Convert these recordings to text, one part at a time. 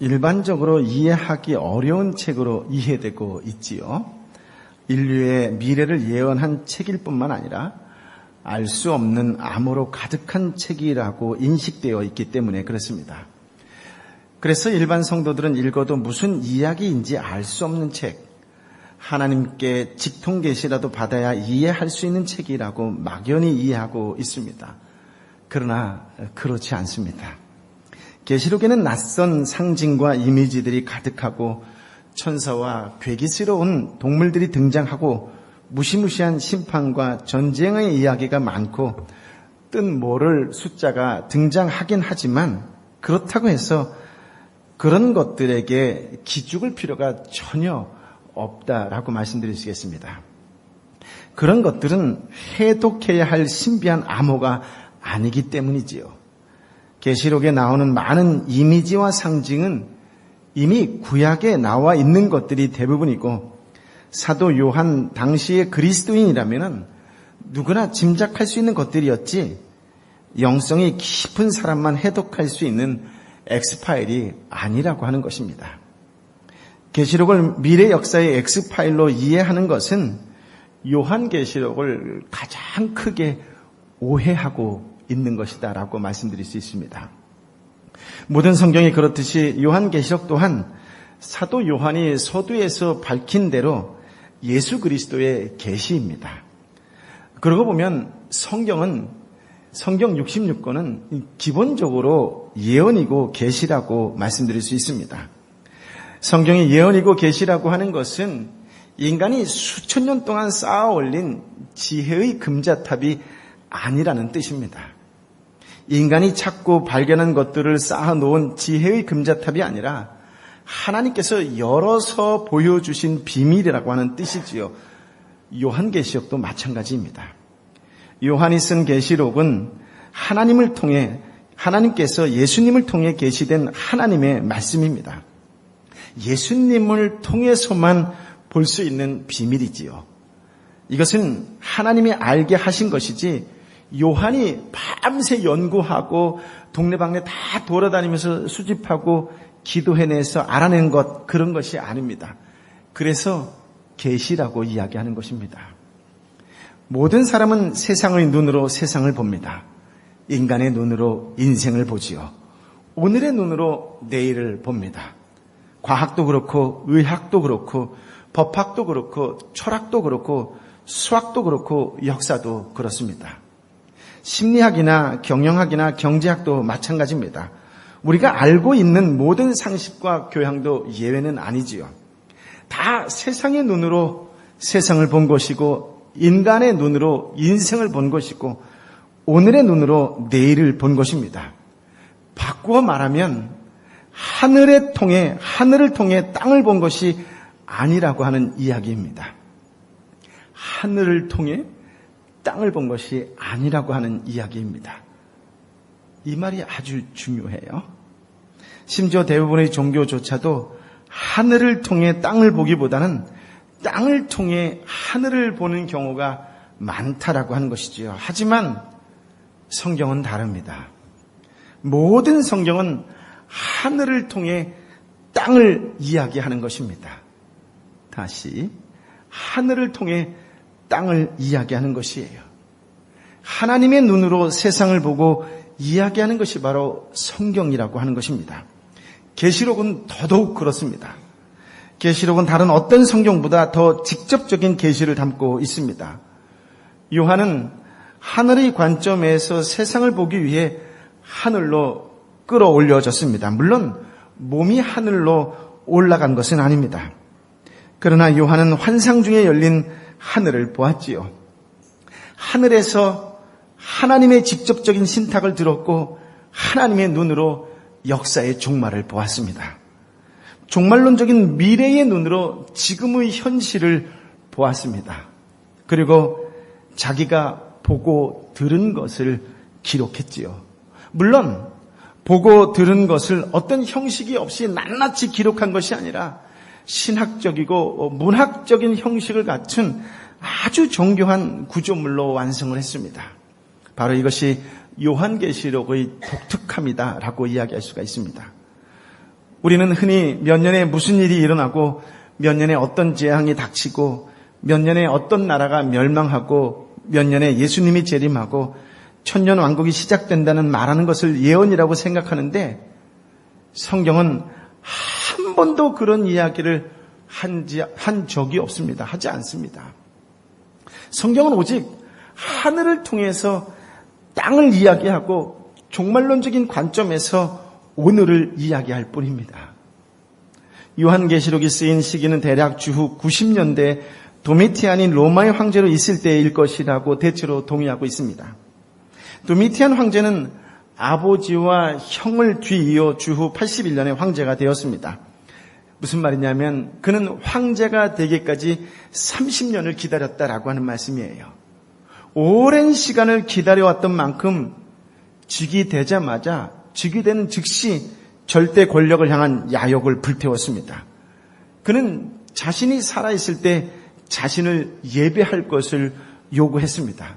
일반적으로 이해하기 어려운 책으로 이해되고 있지요. 인류의 미래를 예언한 책일 뿐만 아니라 알 수 없는 암호로 가득한 책이라고 인식되어 있기 때문에 그렇습니다. 그래서 일반 성도들은 읽어도 무슨 이야기인지 알 수 없는 책, 하나님께 직통 계시라도 받아야 이해할 수 있는 책이라고 막연히 이해하고 있습니다. 그러나 그렇지 않습니다. 계시록에는 낯선 상징과 이미지들이 가득하고 천사와 괴기스러운 동물들이 등장하고 무시무시한 심판과 전쟁의 이야기가 많고 뜻 모를 숫자가 등장하긴 하지만 그렇다고 해서 그런 것들에게 기죽을 필요가 전혀 없다라고 말씀드릴 수 있겠습니다. 그런 것들은 해독해야 할 신비한 암호가 아니기 때문이지요. 계시록에 나오는 많은 이미지와 상징은 이미 구약에 나와 있는 것들이 대부분이고 사도 요한 당시의 그리스도인이라면 누구나 짐작할 수 있는 것들이었지 영성이 깊은 사람만 해독할 수 있는 엑스파일이 아니라고 하는 것입니다. 계시록을 미래 역사의 엑스파일로 이해하는 것은 요한계시록을 가장 크게 오해하고 있는 것이다라고 말씀드릴 수 있습니다. 모든 성경이 그렇듯이 요한계시록 또한 사도 요한이 서두에서 밝힌 대로 예수 그리스도의 계시입니다. 그러고 보면 성경 66권은 기본적으로 예언이고 계시라고 말씀드릴 수 있습니다. 성경이 예언이고 계시라고 하는 것은 인간이 수천 년 동안 쌓아 올린 지혜의 금자탑이 아니라는 뜻입니다. 인간이 찾고 발견한 것들을 쌓아놓은 지혜의 금자탑이 아니라 하나님께서 열어서 보여주신 비밀이라고 하는 뜻이지요. 요한계시록도 마찬가지입니다. 요한이 쓴 계시록은 하나님을 통해 하나님께서 예수님을 통해 계시된 하나님의 말씀입니다. 예수님을 통해서만 볼 수 있는 비밀이지요. 이것은 하나님이 알게 하신 것이지 요한이 밤새 연구하고 동네방네 다 돌아다니면서 수집하고 기도해내서 알아낸 것, 그런 것이 아닙니다. 그래서 계시라고 이야기하는 것입니다. 모든 사람은 세상의 눈으로 세상을 봅니다. 인간의 눈으로 인생을 보지요. 오늘의 눈으로 내일을 봅니다. 과학도 그렇고 의학도 그렇고 법학도 그렇고 철학도 그렇고 수학도 그렇고 역사도 그렇습니다. 심리학이나 경영학이나 경제학도 마찬가지입니다. 우리가 알고 있는 모든 상식과 교양도 예외는 아니지요. 다 세상의 눈으로 세상을 본 것이고 인간의 눈으로 인생을 본 것이고 오늘의 눈으로 내일을 본 것입니다. 바꾸어 말하면 하늘을 통해 땅을 본 것이 아니라고 하는 이야기입니다. 하늘을 통해 땅을 본 것이 아니라고 하는 이야기입니다. 이 말이 아주 중요해요. 심지어 대부분의 종교조차도 하늘을 통해 땅을 보기보다는 땅을 통해 하늘을 보는 경우가 많다라고 하는 것이지요. 하지만 성경은 다릅니다. 모든 성경은 하늘을 통해 땅을 이야기하는 것입니다. 다시 하늘을 통해 땅을 이야기하는 것이에요. 하나님의 눈으로 세상을 보고 이야기하는 것이 바로 성경이라고 하는 것입니다. 계시록은 더더욱 그렇습니다. 계시록은 다른 어떤 성경보다 더 직접적인 계시를 담고 있습니다. 요한은 하늘의 관점에서 세상을 보기 위해 하늘로 끌어올려졌습니다. 물론 몸이 하늘로 올라간 것은 아닙니다. 그러나 요한은 환상 중에 열린 하늘을 보았지요. 하늘에서 하나님의 직접적인 신탁을 들었고 하나님의 눈으로 역사의 종말을 보았습니다. 종말론적인 미래의 눈으로 지금의 현실을 보았습니다. 그리고 자기가 보고 들은 것을 기록했지요. 물론 보고 들은 것을 어떤 형식이 없이 낱낱이 기록한 것이 아니라 신학적이고 문학적인 형식을 갖춘 아주 정교한 구조물로 완성을 했습니다. 바로 이것이 요한계시록의 독특함이다라고 이야기할 수가 있습니다. 우리는 흔히 몇 년에 무슨 일이 일어나고 몇 년에 어떤 재앙이 닥치고 몇 년에 어떤 나라가 멸망하고 몇 년에 예수님이 재림하고 천년 왕국이 시작된다는 말하는 것을 예언이라고 생각하는데 성경은 한 번도 그런 이야기를 한 적이 없습니다. 하지 않습니다. 성경은 오직 하늘을 통해서 땅을 이야기하고 종말론적인 관점에서 오늘을 이야기할 뿐입니다. 요한계시록이 쓰인 시기는 대략 주후 90년대 도미티안이 로마의 황제로 있을 때일 것이라고 대체로 동의하고 있습니다. 도미티안 황제는 아버지와 형을 뒤이어 주후 81년에 황제가 되었습니다. 무슨 말이냐면 그는 황제가 되기까지 30년을 기다렸다라고 하는 말씀이에요. 오랜 시간을 기다려왔던 만큼 즉위 되자마자 즉위 되는 즉시 절대 권력을 향한 야욕을 불태웠습니다. 그는 자신이 살아있을 때 자신을 예배할 것을 요구했습니다.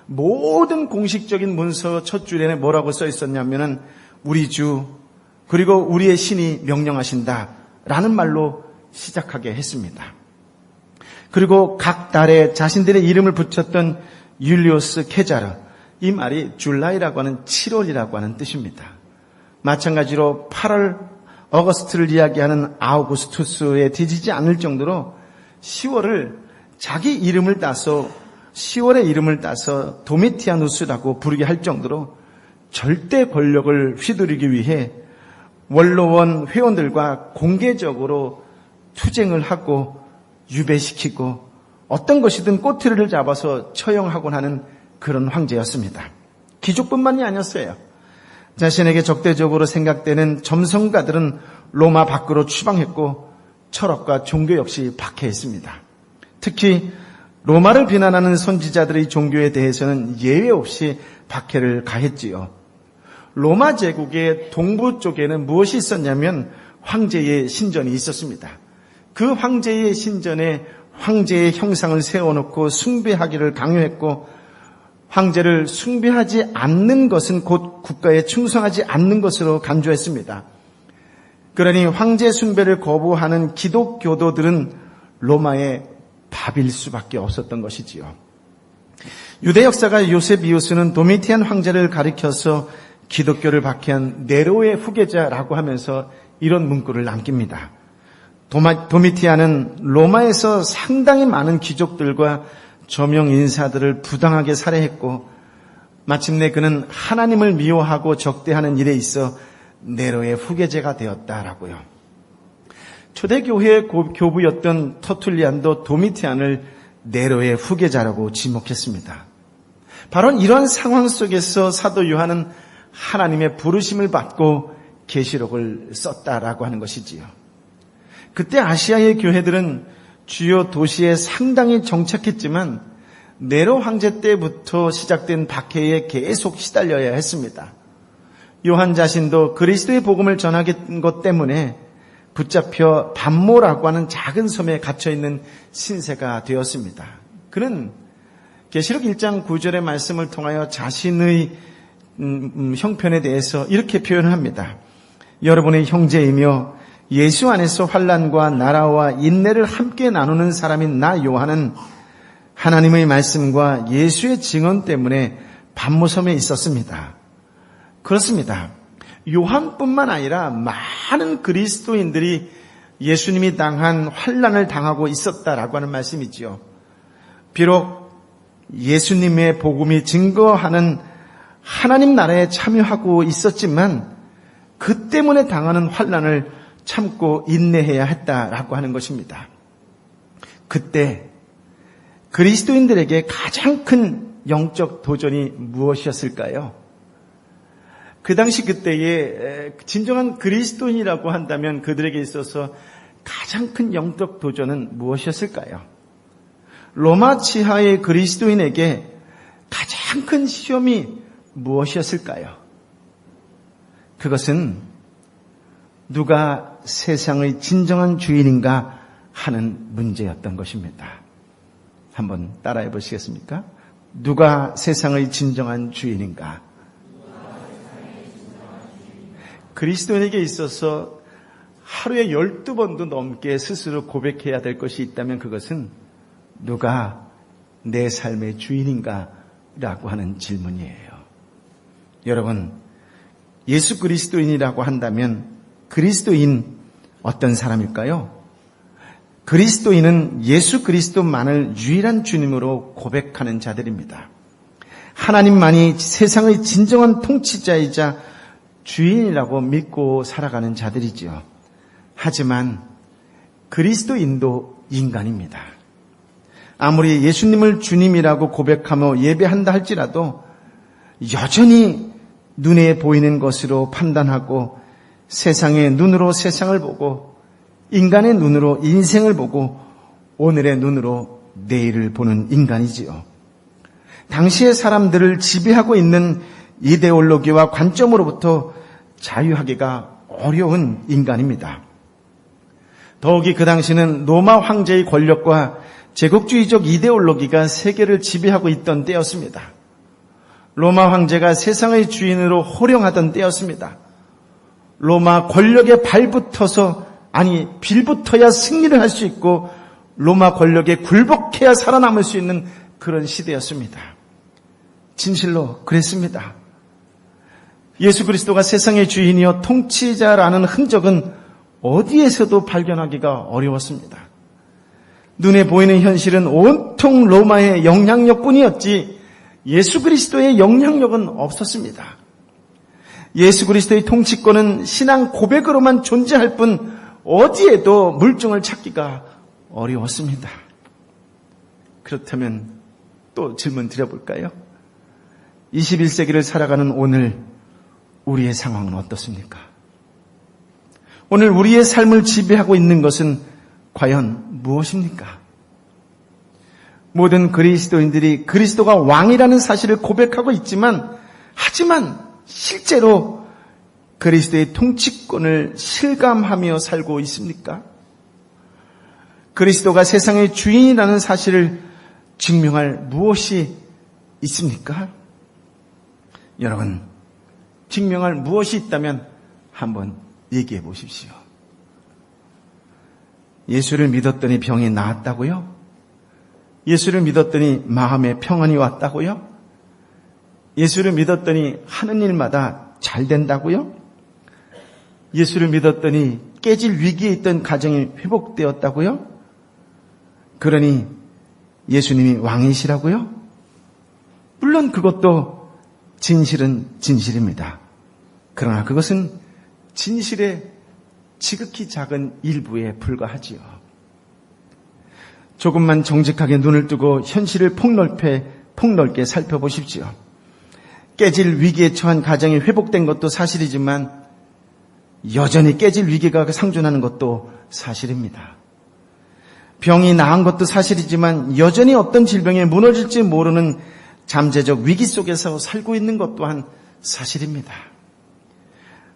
모든 공식적인 문서 첫 줄에는 뭐라고 써 있었냐면은 우리 주 그리고 우리의 신이 명령하신다 라는 말로 시작하게 했습니다. 그리고 각 달에 자신들의 이름을 붙였던 율리우스 케자르, 이 말이 줄라이라고 하는 7월이라고 하는 뜻입니다. 마찬가지로 8월 어거스트를 이야기하는 아우구스투스에 뒤지지 않을 정도로 10월을 자기 이름을 따서 10월의 이름을 따서 도미티아누스라고 부르게 할 정도로 절대 권력을 휘두르기 위해 원로원 회원들과 공개적으로 투쟁을 하고 유배시키고 어떤 것이든 꼬투리를 잡아서 처형하곤 하는 그런 황제였습니다. 귀족뿐만이 아니었어요. 자신에게 적대적으로 생각되는 점성가들은 로마 밖으로 추방했고 철학과 종교 역시 박해했습니다. 특히 로마를 비난하는 선지자들의 종교에 대해서는 예외 없이 박해를 가했지요. 로마 제국의 동부 쪽에는 무엇이 있었냐면 황제의 신전이 있었습니다. 그 황제의 신전에 황제의 형상을 세워놓고 숭배하기를 강요했고 황제를 숭배하지 않는 것은 곧 국가에 충성하지 않는 것으로 간주했습니다. 그러니 황제 숭배를 거부하는 기독교도들은 로마의 밥일 수밖에 없었던 것이지요. 유대 역사가 요세비우스는 도미티안 황제를 가리켜서 기독교를 박해한 네로의 후계자라고 하면서 이런 문구를 남깁니다. 도미티안은 로마에서 상당히 많은 귀족들과 저명 인사들을 부당하게 살해했고 마침내 그는 하나님을 미워하고 적대하는 일에 있어 네로의 후계자가 되었다라고요. 초대교회의 교부였던 터툴리안도 도미티안을 네로의 후계자라고 지목했습니다. 바로 이러한 상황 속에서 사도 요한은 하나님의 부르심을 받고 계시록을 썼다라고 하는 것이지요. 그때 아시아의 교회들은 주요 도시에 상당히 정착했지만 네로 황제 때부터 시작된 박해에 계속 시달려야 했습니다. 요한 자신도 그리스도의 복음을 전하는 것 때문에 붙잡혀 반모라고 하는 작은 섬에 갇혀있는 신세가 되었습니다. 그는 계시록 1장 9절의 말씀을 통하여 자신의 형편에 대해서 이렇게 표현을 합니다. 여러분의 형제이며 예수 안에서 환난과 나라와 인내를 함께 나누는 사람인 나 요한은 하나님의 말씀과 예수의 증언 때문에 반모섬에 있었습니다. 그렇습니다. 요한뿐만 아니라 많은 그리스도인들이 예수님이 당한 환난을 당하고 있었다라고 하는 말씀이지요. 비록 예수님의 복음이 증거하는 하나님 나라에 참여하고 있었지만 그 때문에 당하는 환난을 참고 인내해야 했다라고 하는 것입니다. 그때 그리스도인들에게 가장 큰 영적 도전이 무엇이었을까요? 그 당시 그때에 진정한 그리스도인이라고 한다면 그들에게 있어서 가장 큰 영적 도전은 무엇이었을까요? 로마 치하의 그리스도인에게 가장 큰 시험이 무엇이었을까요? 그것은 누가 세상의 진정한 주인인가 하는 문제였던 것입니다. 한번 따라해 보시겠습니까? 누가 세상의 진정한 주인인가? 그리스도인에게 있어서 하루에 12번도 넘게 스스로 고백해야 될 것이 있다면 그것은 누가 내 삶의 주인인가? 라고 하는 질문이에요. 여러분, 예수 그리스도인이라고 한다면 그리스도인 어떤 사람일까요? 그리스도인은 예수 그리스도만을 유일한 주님으로 고백하는 자들입니다. 하나님만이 세상의 진정한 통치자이자 주인이라고 믿고 살아가는 자들이지요. 하지만 그리스도인도 인간입니다. 아무리 예수님을 주님이라고 고백하며 예배한다 할지라도 여전히 눈에 보이는 것으로 판단하고 세상의 눈으로 세상을 보고 인간의 눈으로 인생을 보고 오늘의 눈으로 내일을 보는 인간이지요. 당시의 사람들을 지배하고 있는 이데올로기와 관점으로부터 자유하기가 어려운 인간입니다. 더욱이 그 당시는 로마 황제의 권력과 제국주의적 이데올로기가 세계를 지배하고 있던 때였습니다. 로마 황제가 세상의 주인으로 호령하던 때였습니다. 로마 권력에 빌붙어야 승리를 할 수 있고 로마 권력에 굴복해야 살아남을 수 있는 그런 시대였습니다. 진실로 그랬습니다. 예수 그리스도가 세상의 주인이요 통치자라는 흔적은 어디에서도 발견하기가 어려웠습니다. 눈에 보이는 현실은 온통 로마의 영향력뿐이었지 예수 그리스도의 영향력은 없었습니다. 예수 그리스도의 통치권은 신앙 고백으로만 존재할 뿐 어디에도 물증을 찾기가 어려웠습니다. 그렇다면 또 질문 드려볼까요? 21세기를 살아가는 오늘 우리의 상황은 어떻습니까? 오늘 우리의 삶을 지배하고 있는 것은 과연 무엇입니까? 모든 그리스도인들이 그리스도가 왕이라는 사실을 고백하고 있지만 하지만 실제로 그리스도의 통치권을 실감하며 살고 있습니까? 그리스도가 세상의 주인이라는 사실을 증명할 무엇이 있습니까? 여러분, 증명할 무엇이 있다면 한번 얘기해 보십시오. 예수를 믿었더니 병이 나았다고요? 예수를 믿었더니 마음에 평안이 왔다고요? 예수를 믿었더니 하는 일마다 잘 된다고요? 예수를 믿었더니 깨질 위기에 있던 가정이 회복되었다고요? 그러니 예수님이 왕이시라고요? 물론 그것도 진실은 진실입니다. 그러나 그것은 진실의 지극히 작은 일부에 불과하지요. 조금만 정직하게 눈을 뜨고 현실을 폭넓게 살펴보십시오. 깨질 위기에 처한 가정이 회복된 것도 사실이지만 여전히 깨질 위기가 상존하는 것도 사실입니다. 병이 나은 것도 사실이지만 여전히 어떤 질병에 무너질지 모르는 잠재적 위기 속에서 살고 있는 것 또한 사실입니다.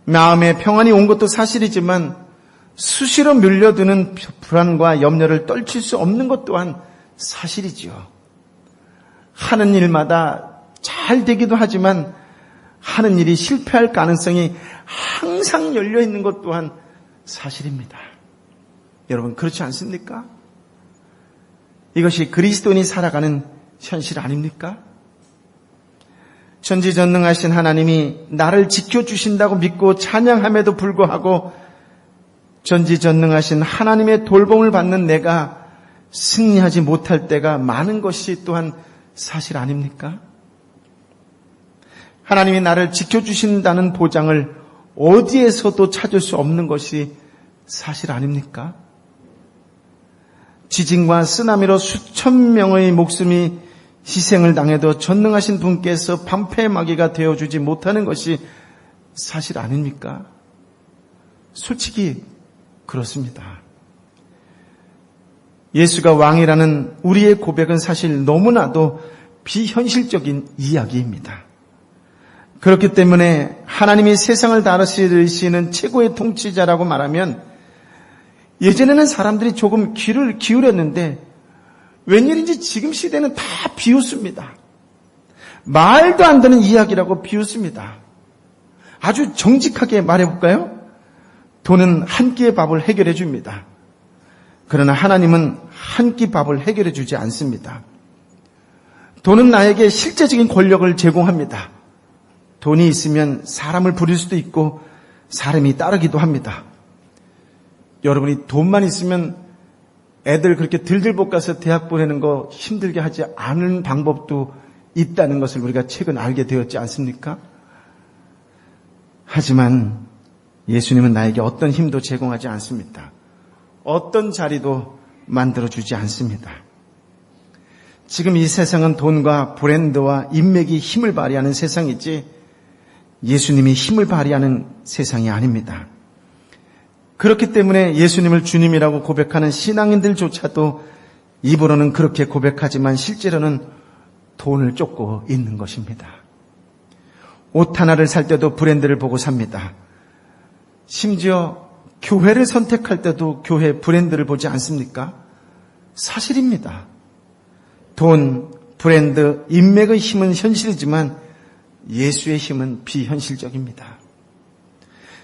마음에 평안이 온 것도 사실이지만 수시로 밀려드는 불안과 염려를 떨칠 수 없는 것 또한 사실이지요. 하는 일마다 잘 되기도 하지만 하는 일이 실패할 가능성이 항상 열려있는 것 또한 사실입니다. 여러분 그렇지 않습니까? 이것이 그리스도인이 살아가는 현실 아닙니까? 전지전능하신 하나님이 나를 지켜주신다고 믿고 찬양함에도 불구하고 전지전능하신 하나님의 돌봄을 받는 내가 승리하지 못할 때가 많은 것이 또한 사실 아닙니까? 하나님이 나를 지켜주신다는 보장을 어디에서도 찾을 수 없는 것이 사실 아닙니까? 지진과 쓰나미로 수천 명의 목숨이 희생을 당해도 전능하신 분께서 방패막이가 되어주지 못하는 것이 사실 아닙니까? 솔직히 그렇습니다. 예수가 왕이라는 우리의 고백은 사실 너무나도 비현실적인 이야기입니다. 그렇기 때문에 하나님이 세상을 다스리시는 최고의 통치자라고 말하면 예전에는 사람들이 조금 귀를 기울였는데 웬일인지 지금 시대는 다 비웃습니다. 말도 안 되는 이야기라고 비웃습니다. 아주 정직하게 말해볼까요? 돈은 한 끼의 밥을 해결해 줍니다. 그러나 하나님은 한 끼 밥을 해결해 주지 않습니다. 돈은 나에게 실제적인 권력을 제공합니다. 돈이 있으면 사람을 부릴 수도 있고 사람이 따르기도 합니다. 여러분이 돈만 있으면 애들 그렇게 들들 볶아서 대학 보내는 거 힘들게 하지 않은 방법도 있다는 것을 우리가 최근 알게 되었지 않습니까? 하지만 예수님은 나에게 어떤 힘도 제공하지 않습니다. 어떤 자리도 만들어주지 않습니다. 지금 이 세상은 돈과 브랜드와 인맥이 힘을 발휘하는 세상이지 예수님이 힘을 발휘하는 세상이 아닙니다. 그렇기 때문에 예수님을 주님이라고 고백하는 신앙인들조차도 입으로는 그렇게 고백하지만 실제로는 돈을 쫓고 있는 것입니다. 옷 하나를 살 때도 브랜드를 보고 삽니다. 심지어 교회를 선택할 때도 교회 브랜드를 보지 않습니까? 사실입니다. 돈, 브랜드, 인맥의 힘은 현실이지만 예수의 힘은 비현실적입니다.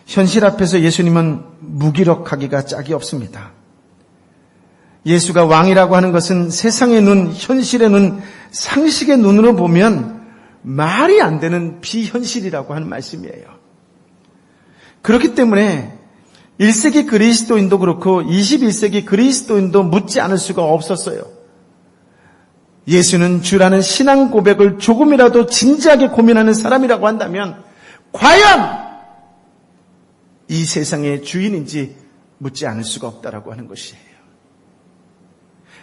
현실 앞에서 예수님은 무기력하기가 짝이 없습니다. 예수가 왕이라고 하는 것은 세상의 눈, 현실의 눈, 상식의 눈으로 보면 말이 안 되는 비현실이라고 하는 말씀이에요. 그렇기 때문에 1세기 그리스도인도 그렇고 21세기 그리스도인도 묻지 않을 수가 없었어요. 예수는 주라는 신앙 고백을 조금이라도 진지하게 고민하는 사람이라고 한다면 과연 이 세상의 주인인지 묻지 않을 수가 없다라고 하는 것이에요.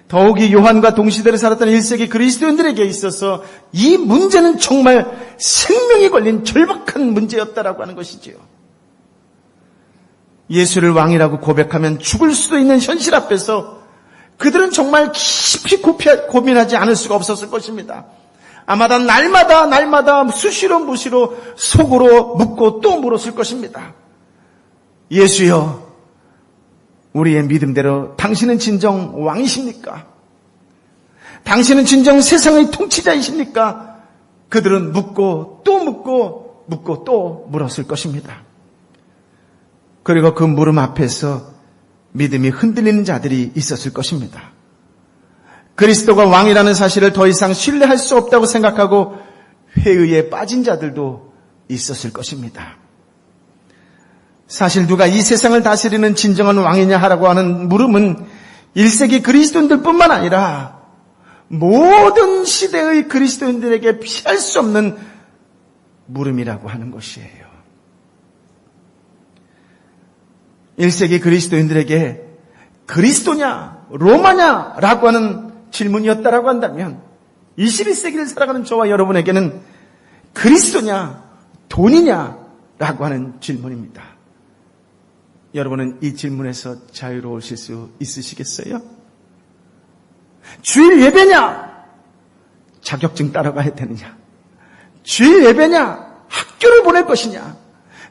더욱이 요한과 동시대를 살았던 1세기 그리스도인들에게 있어서 이 문제는 정말 생명이 걸린 절박한 문제였다라고 하는 것이지요. 예수를 왕이라고 고백하면 죽을 수도 있는 현실 앞에서 그들은 정말 깊이 고민하지 않을 수가 없었을 것입니다. 아마도 날마다 수시로 무시로 속으로 묻고 또 물었을 것입니다. 예수여, 우리의 믿음대로 당신은 진정 왕이십니까? 당신은 진정 세상의 통치자이십니까? 그들은 묻고 또 물었을 것입니다. 그리고 그 물음 앞에서 믿음이 흔들리는 자들이 있었을 것입니다. 그리스도가 왕이라는 사실을 더 이상 신뢰할 수 없다고 생각하고 회의에 빠진 자들도 있었을 것입니다. 사실 누가 이 세상을 다스리는 진정한 왕이냐 하라고 하는 물음은 1세기 그리스도인들뿐만 아니라 모든 시대의 그리스도인들에게 피할 수 없는 물음이라고 하는 것이에요. 1세기 그리스도인들에게 그리스도냐 로마냐 라고 하는 질문이었다라고 한다면 21세기를 살아가는 저와 여러분에게는 그리스도냐 돈이냐 라고 하는 질문입니다. 여러분은 이 질문에서 자유로우실 수 있으시겠어요? 주일 예배냐? 자격증 따라가야 되느냐? 주일 예배냐? 학교를 보낼 것이냐?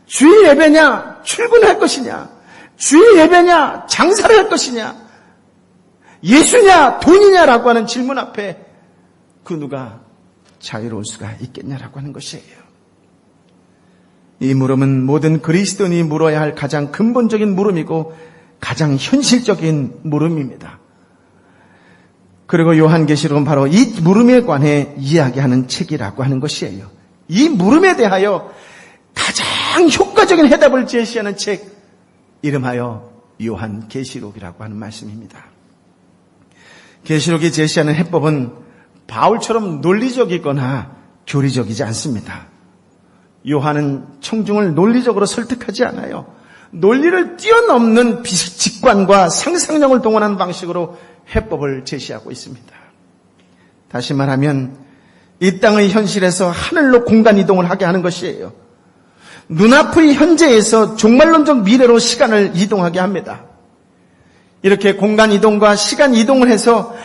주일 예배냐? 출근할 것이냐? 주일 예배냐? 장사를 할 것이냐? 예수냐? 돈이냐라고 하는 질문 앞에 그 누가 자유로울 수가 있겠냐라고 하는 것이에요. 이 물음은 모든 그리스도인이 물어야 할 가장 근본적인 물음이고 가장 현실적인 물음입니다. 그리고 요한계시록은 바로 이 물음에 관해 이야기하는 책이라고 하는 것이에요. 이 물음에 대하여 가장 효과적인 해답을 제시하는 책, 이름하여 요한계시록이라고 하는 말씀입니다. 계시록이 제시하는 해법은 바울처럼 논리적이거나 교리적이지 않습니다. 요한은 청중을 논리적으로 설득하지 않아요. 논리를 뛰어넘는 직관과 상상력을 동원하는 방식으로 해법을 제시하고 있습니다. 다시 말하면 이 땅의 현실에서 하늘로 공간 이동을 하게 하는 것이에요. 눈앞의 현재에서 종말론적 미래로 시간을 이동하게 합니다. 이렇게 공간 이동과 시간 이동을 해서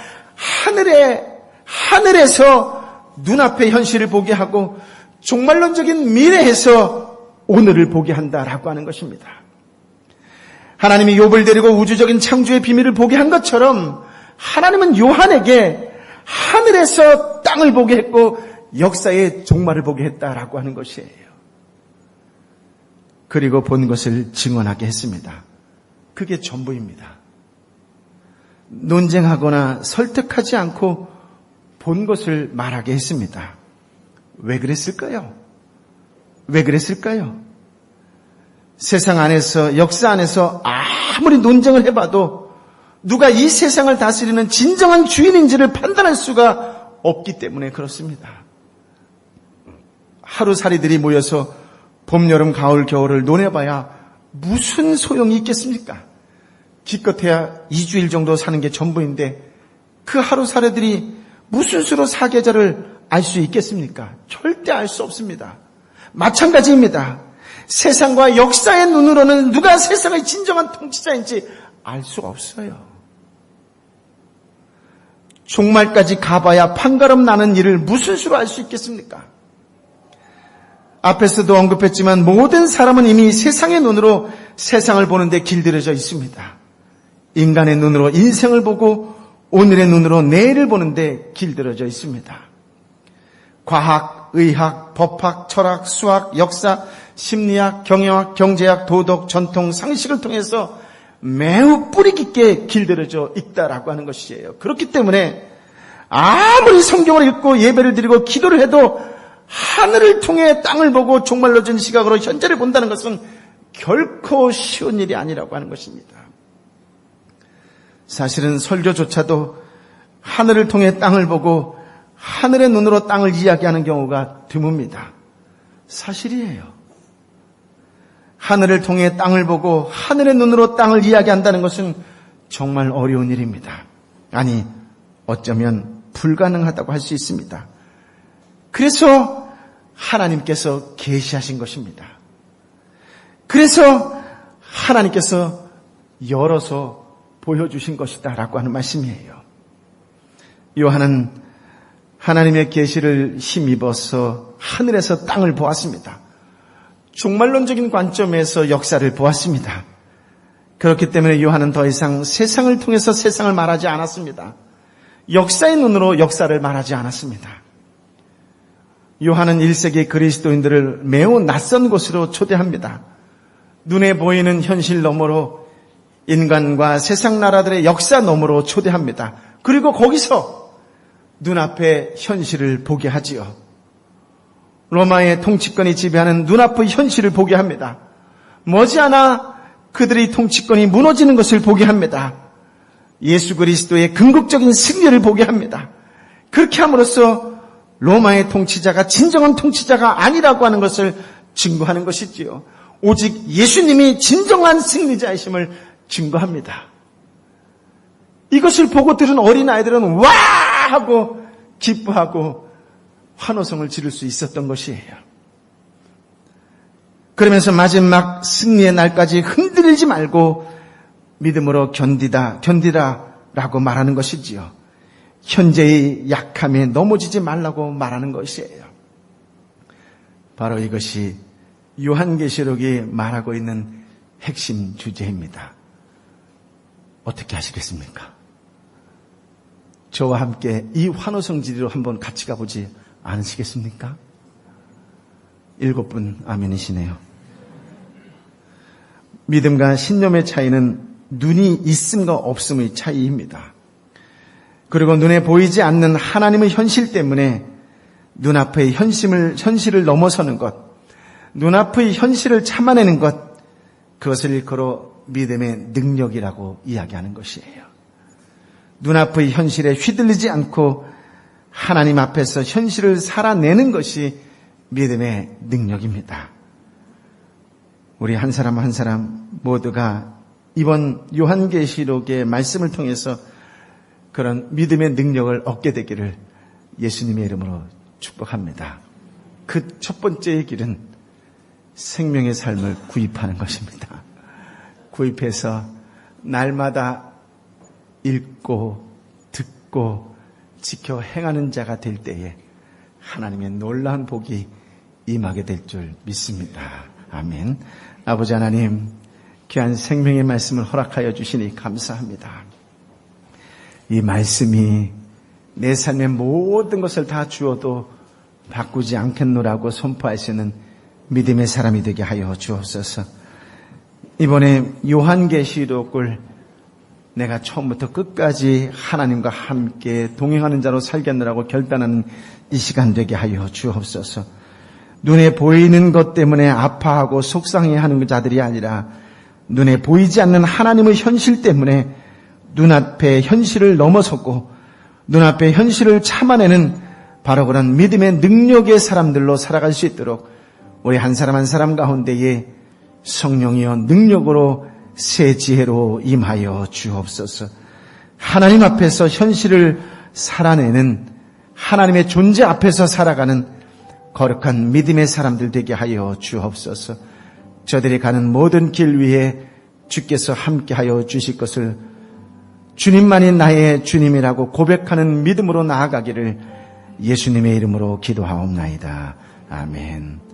하늘에서 눈앞의 현실을 보게 하고 종말론적인 미래에서 오늘을 보게 한다라고 하는 것입니다. 하나님이 욥을 데리고 우주적인 창조의 비밀을 보게 한 것처럼 하나님은 요한에게 하늘에서 땅을 보게 했고 역사의 종말을 보게 했다라고 하는 것이에요. 그리고 본 것을 증언하게 했습니다. 그게 전부입니다. 논쟁하거나 설득하지 않고 본 것을 말하게 했습니다. 왜 그랬을까요? 왜 그랬을까요? 세상 안에서, 역사 안에서 아무리 논쟁을 해봐도 누가 이 세상을 다스리는 진정한 주인인지를 판단할 수가 없기 때문에 그렇습니다. 하루살이들이 모여서 봄, 여름, 가을, 겨울을 논해봐야 무슨 소용이 있겠습니까? 기껏해야 2주일 정도 사는 게 전부인데 그 하루살이들이 무슨 수로 사계절을 알 수 있겠습니까? 절대 알 수 없습니다. 마찬가지입니다. 세상과 역사의 눈으로는 누가 세상의 진정한 통치자인지 알 수가 없어요. 종말까지 가봐야 판가름 나는 일을 무슨 수로 알 수 있겠습니까? 앞에서도 언급했지만 모든 사람은 이미 세상의 눈으로 세상을 보는데 길들여져 있습니다. 인간의 눈으로 인생을 보고 오늘의 눈으로 내일을 보는데 길들여져 있습니다. 과학, 의학, 법학, 철학, 수학, 역사, 심리학, 경영학, 경제학, 도덕, 전통, 상식을 통해서 매우 뿌리 깊게 길들여져 있다라고 하는 것이에요. 그렇기 때문에 아무리 성경을 읽고 예배를 드리고 기도를 해도 하늘을 통해 땅을 보고 종말로 준 시각으로 현재를 본다는 것은 결코 쉬운 일이 아니라고 하는 것입니다. 사실은 설교조차도 하늘을 통해 땅을 보고 하늘의 눈으로 땅을 이야기하는 경우가 드뭅니다. 사실이에요. 하늘을 통해 땅을 보고 하늘의 눈으로 땅을 이야기한다는 것은 정말 어려운 일입니다. 아니, 어쩌면 불가능하다고 할 수 있습니다. 그래서 하나님께서 계시하신 것입니다. 그래서 하나님께서 열어서 보여주신 것이다 라고 하는 말씀이에요. 요한은 하나님의 계시를 힘입어서 하늘에서 땅을 보았습니다. 종말론적인 관점에서 역사를 보았습니다. 그렇기 때문에 요한은 더 이상 세상을 통해서 세상을 말하지 않았습니다. 역사의 눈으로 역사를 말하지 않았습니다. 요한은 1세기 그리스도인들을 매우 낯선 곳으로 초대합니다. 눈에 보이는 현실 너머로 인간과 세상 나라들의 역사 너머로 초대합니다. 그리고 거기서 눈앞의 현실을 보게 하지요. 로마의 통치권이 지배하는 눈앞의 현실을 보게 합니다. 머지않아 그들의 통치권이 무너지는 것을 보게 합니다. 예수 그리스도의 궁극적인 승리를 보게 합니다. 그렇게 함으로써 로마의 통치자가 진정한 통치자가 아니라고 하는 것을 증거하는 것이지요. 오직 예수님이 진정한 승리자이심을 증거합니다. 이것을 보고 들은 어린아이들은 와! 하고 기뻐하고 환호성을 지를 수 있었던 것이에요. 그러면서 마지막 승리의 날까지 흔들리지 말고 믿음으로 견디라라고 말하는 것이지요. 현재의 약함에 넘어지지 말라고 말하는 것이에요. 바로 이것이 요한계시록이 말하고 있는 핵심 주제입니다. 어떻게 하시겠습니까? 저와 함께 이 환호성 지리로 한번 같이 가보지 않으시겠습니까? 7분 아멘이시네요. 믿음과 신념의 차이는 눈이 있음과 없음의 차이입니다. 그리고 눈에 보이지 않는 하나님의 현실 때문에 눈앞의 현실을 넘어서는 것, 눈앞의 현실을 참아내는 것, 그것을 일컬어 믿음의 능력이라고 이야기하는 것이에요. 눈앞의 현실에 휘둘리지 않고 하나님 앞에서 현실을 살아내는 것이 믿음의 능력입니다. 우리 한 사람 한 사람 모두가 이번 요한계시록의 말씀을 통해서 그런 믿음의 능력을 얻게 되기를 예수님의 이름으로 축복합니다. 그 첫 번째의 길은 생명의 삶을 구입하는 것입니다. 구입해서 날마다 읽고 듣고 지켜 행하는 자가 될 때에 하나님의 놀라운 복이 임하게 될 줄 믿습니다. 아멘. 아버지 하나님, 귀한 생명의 말씀을 허락하여 주시니 감사합니다. 이 말씀이 내 삶의 모든 것을 다 주어도 바꾸지 않겠노라고 선포하시는 믿음의 사람이 되게 하여 주옵소서. 이번에 요한계시록을 내가 처음부터 끝까지 하나님과 함께 동행하는 자로 살겠느라고 결단하는 이 시간 되게 하여 주옵소서. 눈에 보이는 것 때문에 아파하고 속상해하는 자들이 아니라 눈에 보이지 않는 하나님의 현실 때문에 눈앞의 현실을 넘어섰고 눈앞의 현실을 참아내는 바로 그런 믿음의 능력의 사람들로 살아갈 수 있도록 우리 한 사람 한 사람 가운데에 성령이여 능력으로 새 지혜로 임하여 주옵소서. 하나님 앞에서 현실을 살아내는 하나님의 존재 앞에서 살아가는 거룩한 믿음의 사람들 되게 하여 주옵소서. 저들이 가는 모든 길 위에 주께서 함께하여 주실 것을 주님만이 나의 주님이라고 고백하는 믿음으로 나아가기를 예수님의 이름으로 기도하옵나이다. 아멘.